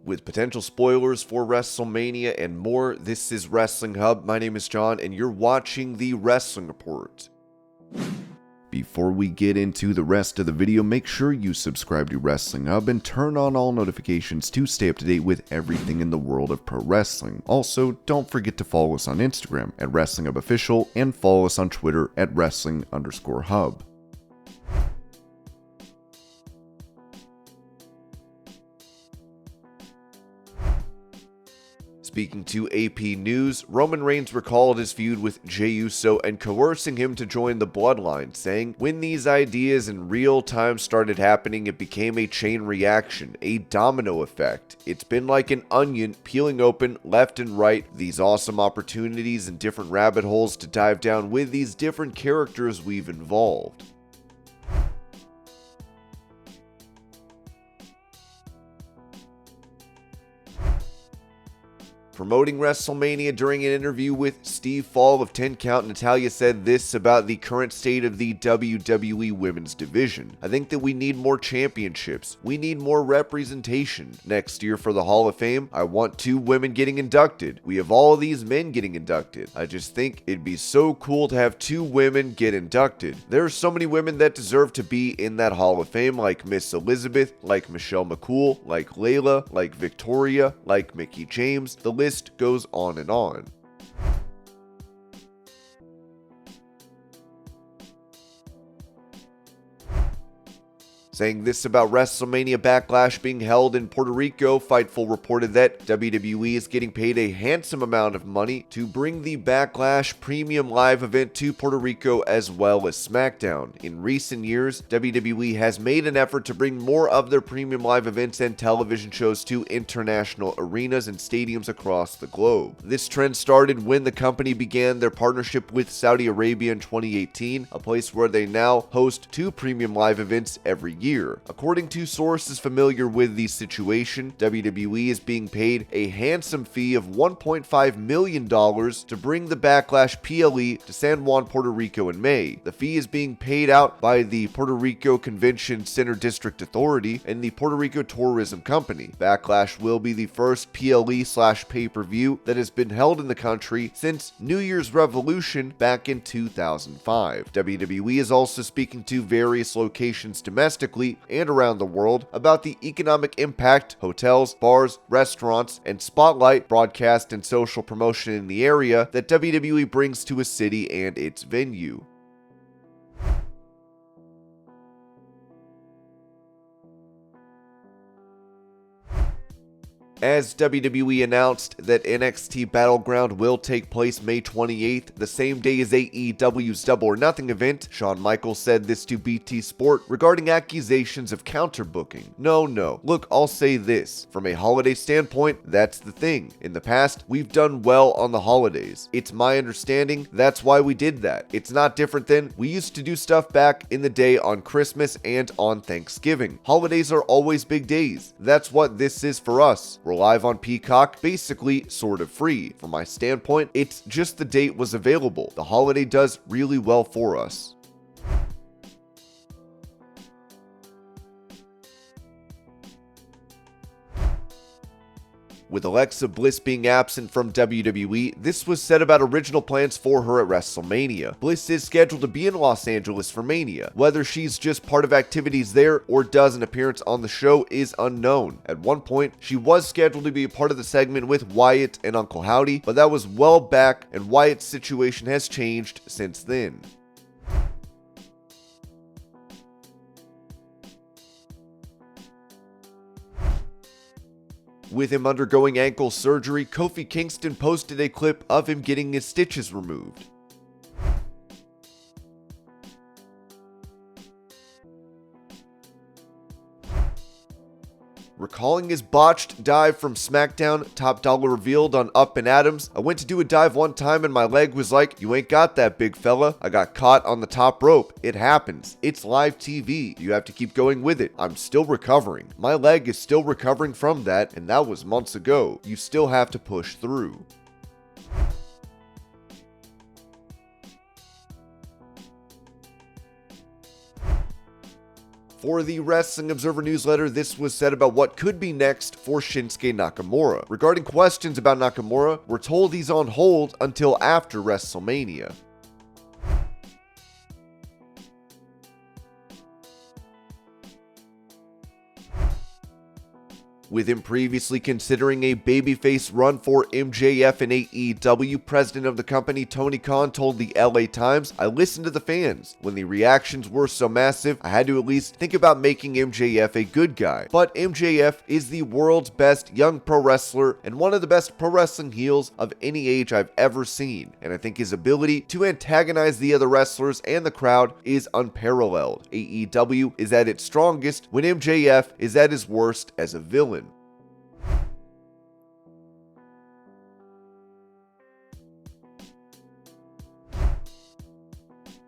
with potential spoilers for WrestleMania and more. This is Wrestling Hub. My name is John, and you're watching the Wrestling Report. Before we get into the rest of the video, make sure you subscribe to Wrestling Hub and turn on all notifications to stay up to date with everything in the world of pro wrestling. Also, don't forget to follow us on Instagram at Wrestling Hub Official and follow us on Twitter at Wrestling_Hub. Speaking to AP News, Roman Reigns recalled his feud with Jey Uso and coercing him to join the Bloodline, saying, "When these ideas in real time started happening, it became a chain reaction, a domino effect. It's been like an onion peeling open left and right, these awesome opportunities and different rabbit holes to dive down with these different characters we've involved." Promoting WrestleMania during an interview with Steve Fall of 10 Count, Natalya said this about the current state of the WWE women's division. "I think that we need more championships. We need more representation. Next year for the Hall of Fame, I want 2 women getting inducted. We have all of these men getting inducted. I just think it'd be so cool to have 2 women get inducted. There are so many women that deserve to be in that Hall of Fame, like Miss Elizabeth, like Michelle McCool, like Layla, like Victoria, like Mickie James. The list goes on and on." Saying this about WrestleMania Backlash being held in Puerto Rico, Fightful reported that WWE is getting paid a handsome amount of money to bring the Backlash premium live event to Puerto Rico as well as SmackDown. In recent years, WWE has made an effort to bring more of their premium live events and television shows to international arenas and stadiums across the globe. This trend started when the company began their partnership with Saudi Arabia in 2018, a place where they now host 2 premium live events every year. According to sources familiar with the situation, WWE is being paid a handsome fee of $1.5 million to bring the Backlash PLE to San Juan, Puerto Rico in May. The fee is being paid out by the Puerto Rico Convention Center District Authority and the Puerto Rico Tourism Company. Backlash will be the first PLE/pay-per-view that has been held in the country since New Year's Revolution back in 2005. WWE is also speaking to various locations domestically and around the world about the economic impact hotels, bars, restaurants, and spotlight, broadcast, and social promotion in the area that WWE brings to a city and its venue. As WWE announced that NXT Battleground will take place May 28th, the same day as AEW's Double or Nothing event, Shawn Michaels said this to BT Sport regarding accusations of counterbooking. No, look, I'll say this. From a holiday standpoint, that's the thing. In the past, we've done well on the holidays. It's my understanding that's why we did that. It's not different than we used to do stuff back in the day on Christmas and on Thanksgiving. Holidays are always big days. That's what this is for us. We're live on Peacock, basically sort of free. From my standpoint, it's just the date was available. The holiday does really well for us. With Alexa Bliss being absent from WWE, this was said about original plans for her at WrestleMania. Bliss is scheduled to be in Los Angeles for Mania. Whether she's just part of activities there or does an appearance on the show is unknown. At one point, she was scheduled to be a part of the segment with Wyatt and Uncle Howdy, but that was well back, and Wyatt's situation has changed since then. With him undergoing ankle surgery, Kofi Kingston posted a clip of him getting his stitches removed. Recalling his botched dive from SmackDown, Top Dollar revealed on Up and Adams, "I went to do a dive one time and my leg was like, 'You ain't got that, big fella.' I got caught on the top rope. It happens. It's live TV. You have to keep going with it. I'm still recovering. My leg is still recovering from that, and that was months ago. You still have to push through." For the Wrestling Observer newsletter, this was said about what could be next for Shinsuke Nakamura. Regarding questions about Nakamura, we're told he's on hold until after WrestleMania. With him previously considering a babyface run for MJF and AEW, president of the company Tony Khan told the LA Times, "I listened to the fans. When the reactions were so massive, I had to at least think about making MJF a good guy. But MJF is the world's best young pro wrestler and one of the best pro wrestling heels of any age I've ever seen, and I think his ability to antagonize the other wrestlers and the crowd is unparalleled. AEW is at its strongest when MJF is at his worst as a villain."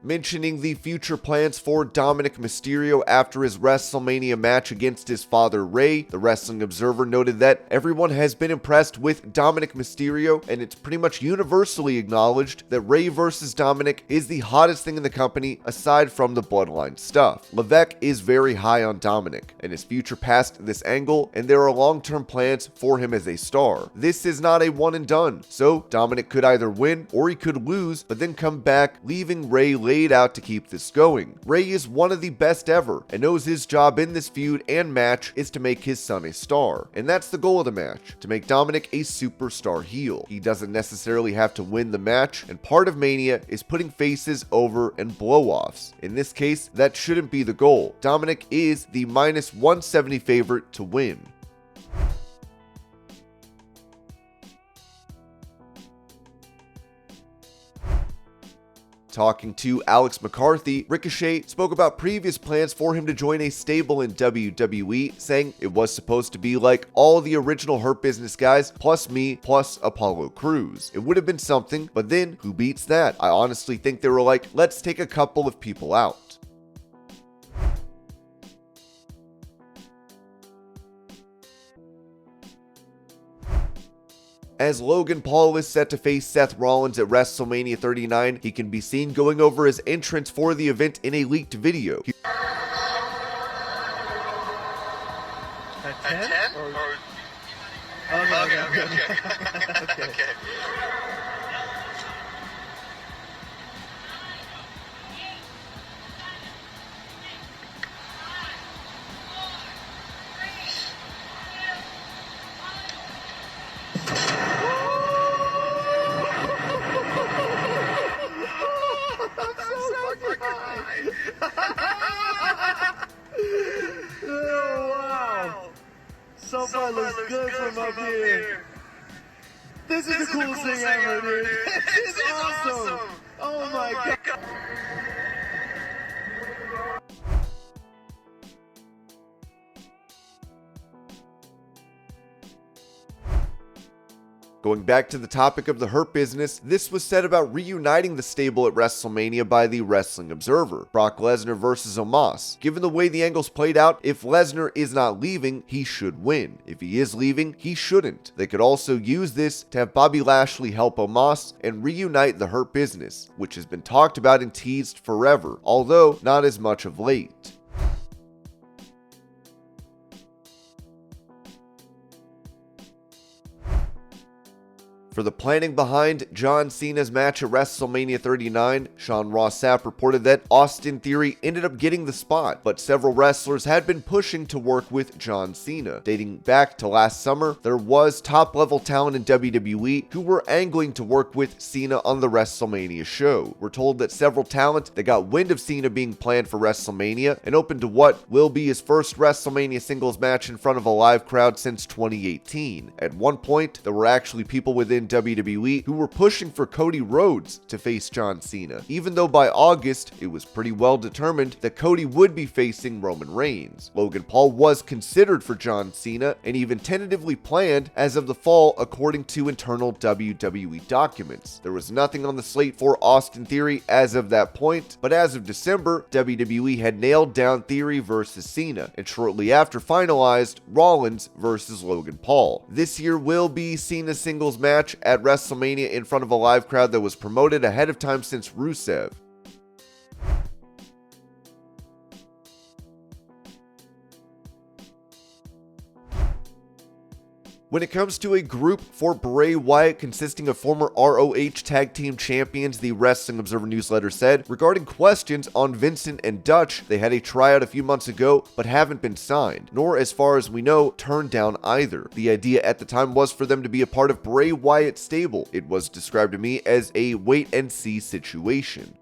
Mentioning the future plans for Dominik Mysterio after his WrestleMania match against his father Rey, the Wrestling Observer noted that everyone has been impressed with Dominik Mysterio, and it's pretty much universally acknowledged that Rey versus Dominik is the hottest thing in the company aside from the Bloodline stuff. Levesque is very high on Dominik and his future past this angle, and there are long-term plans for him as a star. This is not a one and done, so Dominik could either win or he could lose, but then come back, leaving Rey laid out to keep this going. Rey is one of the best ever and knows his job in this feud and match is to make his son a star. And that's the goal of the match, to make Dominik a superstar heel. He doesn't necessarily have to win the match, and part of Mania is putting faces over and blow-offs. In this case, that shouldn't be the goal. Dominik is the minus 170 favorite to win. Talking to Alex McCarthy, Ricochet spoke about previous plans for him to join a stable in WWE, saying it was supposed to be like all the original Hurt Business guys, plus me, plus Apollo Crews. It would have been something, but then who beats that? I honestly think they were like, let's take a couple of people out. As Logan Paul is set to face Seth Rollins at WrestleMania 39, he can be seen going over his entrance for the event in a leaked video. At 10? Okay. Oh, wow. So far looks good from up here. This is the coolest thing ever, dude. This is awesome. Oh my god. Going back to the topic of the Hurt Business, this was said about reuniting the stable at WrestleMania by the Wrestling Observer. Brock Lesnar versus Omos. Given the way the angles played out, if Lesnar is not leaving, he should win. If he is leaving, he shouldn't. They could also use this to have Bobby Lashley help Omos and reunite the Hurt Business, which has been talked about and teased forever, although not as much of late. For the planning behind John Cena's match at WrestleMania 39, Sean Ross Sapp reported that Austin Theory ended up getting the spot, but several wrestlers had been pushing to work with John Cena. Dating back to last summer, there was top-level talent in WWE who were angling to work with Cena on the WrestleMania show. We're told that several talent that got wind of Cena being planned for WrestleMania and opened to what will be his first WrestleMania singles match in front of a live crowd since 2018. At one point, there were actually people within WWE who were pushing for Cody Rhodes to face John Cena, even though by August it was pretty well determined that Cody would be facing Roman Reigns. Logan Paul was considered for John Cena and even tentatively planned as of the fall, according to internal WWE documents. There was nothing on the slate for Austin Theory as of that point, but as of December, WWE had nailed down Theory versus Cena, and shortly after finalized Rollins versus Logan Paul. This year will be Cena's singles match at WrestleMania in front of a live crowd that was promoted ahead of time since Rusev. When it comes to a group for Bray Wyatt consisting of former ROH Tag Team Champions, the Wrestling Observer newsletter said, regarding questions on Vincent and Dutch, they had a tryout a few months ago but haven't been signed, nor as far as we know, turned down either. The idea at the time was for them to be a part of Bray Wyatt's stable. It was described to me as a wait and see situation.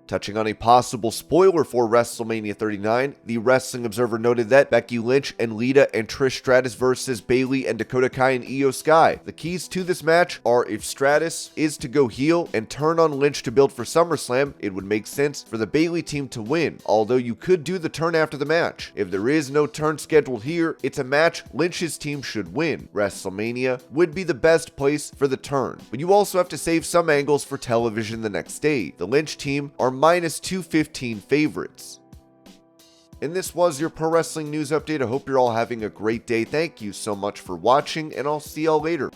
Touching on a possible spoiler for WrestleMania 39, the Wrestling Observer noted that Becky Lynch and Lita and Trish Stratus versus Bayley and Dakota Kai and Io Sky. The keys to this match are if Stratus is to go heel and turn on Lynch to build for SummerSlam, it would make sense for the Bayley team to win, although you could do the turn after the match. If there is no turn scheduled here, it's a match Lynch's team should win. WrestleMania would be the best place for the turn, but you also have to save some angles for television the next day. The Lynch team are minus 215 favorites. And this was your pro wrestling news update. I hope you're all having a great day. Thank you so much for watching, and I'll see y'all later.